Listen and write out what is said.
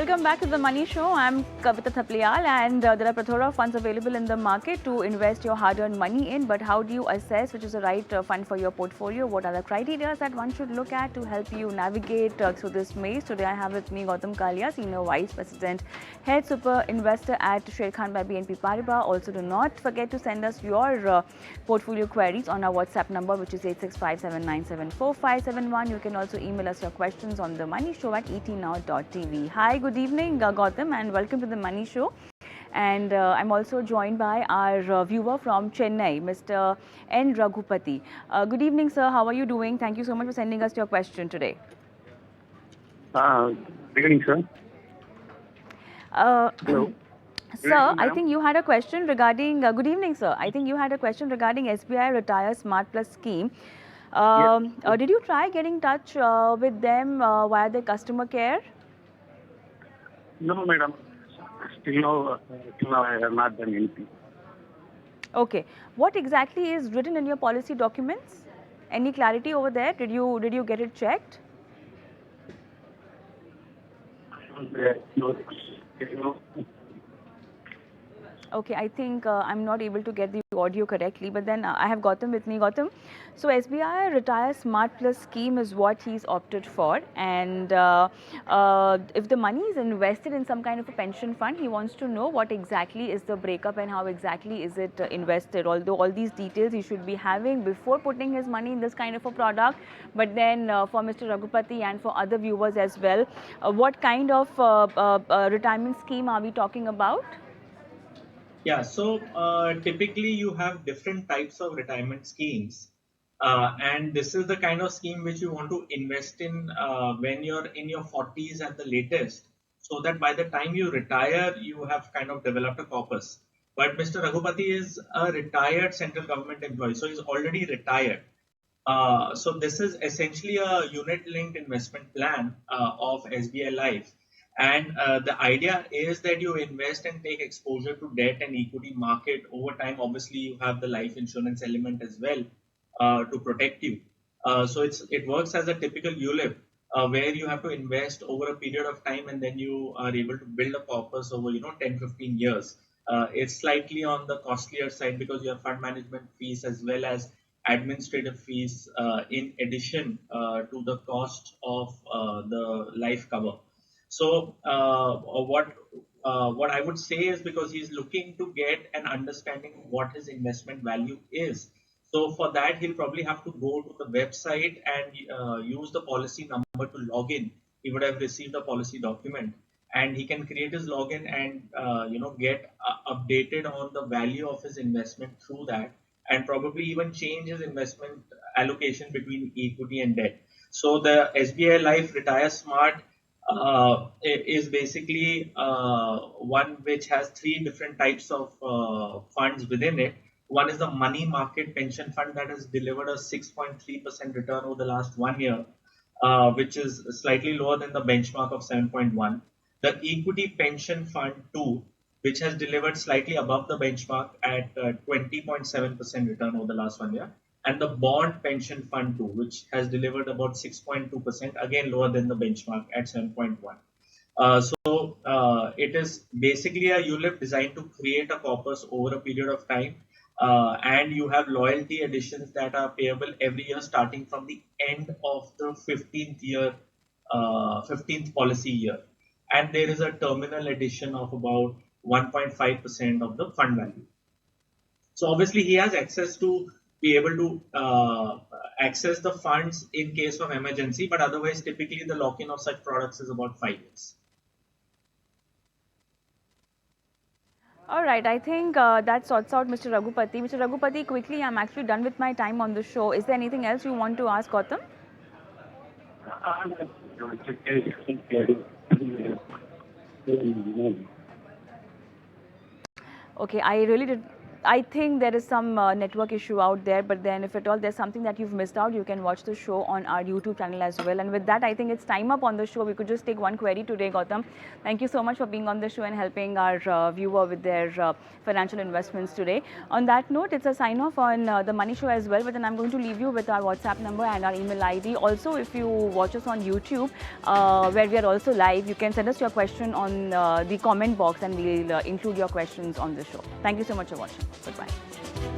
welcome back to the Money Show. I'm Kavita Thapliyal, and there are plethora of funds available in the market to invest your hard-earned money in. But how do you assess which is the right fund for your portfolio? What are the criteria that one should look at to help you navigate through this maze? Today I have with me Gautam Kalia, Senior Vice President, Head Super Investor at Sharekhan by BNP Paribas. Also, do not forget to send us your portfolio queries on our WhatsApp number, which is 8657974571. You can also email us your questions on the Money Show at etnow.tv. Hi, good evening, Gautam, and welcome to the Money Show. And I'm also joined by our viewer from Chennai, Mr. N. Ragupathi. Good evening, sir. How are you doing? Thank you so much for sending us your question today. Good evening, sir. Hello. Sir, I think you had a question regarding, good evening, sir. I think you had a question regarding SBI Retire Smart Plus scheme. Yes. Did you try getting in touch with them via the customer care? No, madam. Till now I have not done anything. Okay. What exactly is written in your policy documents? Any clarity over there? Did you get it checked? Okay, I think I'm not able to get the audio correctly, but then I have Gautam with me. Gautam, so SBI Retire Smart Plus scheme is what he's opted for, and if the money is invested in some kind of a pension fund, he wants to know what exactly is the breakup and how exactly is it invested. Although all these details he should be having before putting his money in this kind of a product, but then for Mr. Raghupati and for other viewers as well, what kind of retirement scheme are we talking about? Yeah, so typically you have different types of retirement schemes. And this is the kind of scheme which you want to invest in when you're in your 40s at the latest, so that by the time you retire, you have kind of developed a corpus. But Mr. Raghupati is a retired central government employee, so he's already retired. So this is essentially a unit-linked investment plan of SBI Life. And the idea is that you invest and take exposure to debt and equity market over time. Obviously, you have the life insurance element as well to protect you. So it works as a typical ULIP where you have to invest over a period of time and then you are able to build a corpus over 10-15 years. It's slightly on the costlier side because you have fund management fees as well as administrative fees in addition to the cost of the life cover. So what I would say is, because he's looking to get an understanding of what his investment value is. So for that, he'll probably have to go to the website and use the policy number to log in. He would have received a policy document, and he can create his login and get updated on the value of his investment through that, and probably even change his investment allocation between equity and debt. So the SBI Life Retire Smart is basically one which has three different types of funds within it. One is the money market pension fund that has delivered a 6.3% return over the last 1 year, which is slightly lower than the benchmark of 7.1. The equity pension fund 2, which has delivered slightly above the benchmark at 20.7% return over the last 1 year. And the bond pension fund 2, which has delivered about 6.2%, again lower than the benchmark at 7.1. It is basically a ULIP designed to create a corpus over a period of time. And you have loyalty additions that are payable every year starting from the end of the 15th policy year. And there is a terminal addition of about 1.5% of the fund value. So obviously he has access to be able to access the funds in case of emergency, but otherwise typically the lock-in of such products is about 5 years. All right, I think that sorts out Mr. Raghupati. Mr. Raghupati, quickly, I'm actually done with my time on the show. Is there anything else you want to ask Gautam? Okay, I I think there is some network issue out there, but then if at all there's something that you've missed out, you can watch the show on our YouTube channel as well. And with that, I think it's time up on the show. We could just take one query today, Gautam. Thank you so much for being on the show and helping our viewer with their financial investments today. On that note, it's a sign off on the Money Show as well, but then I'm going to leave you with our WhatsApp number and our email ID. Also, if you watch us on YouTube, where we are also live, you can send us your question on the comment box and we'll include your questions on the show. Thank you so much for watching. Goodbye.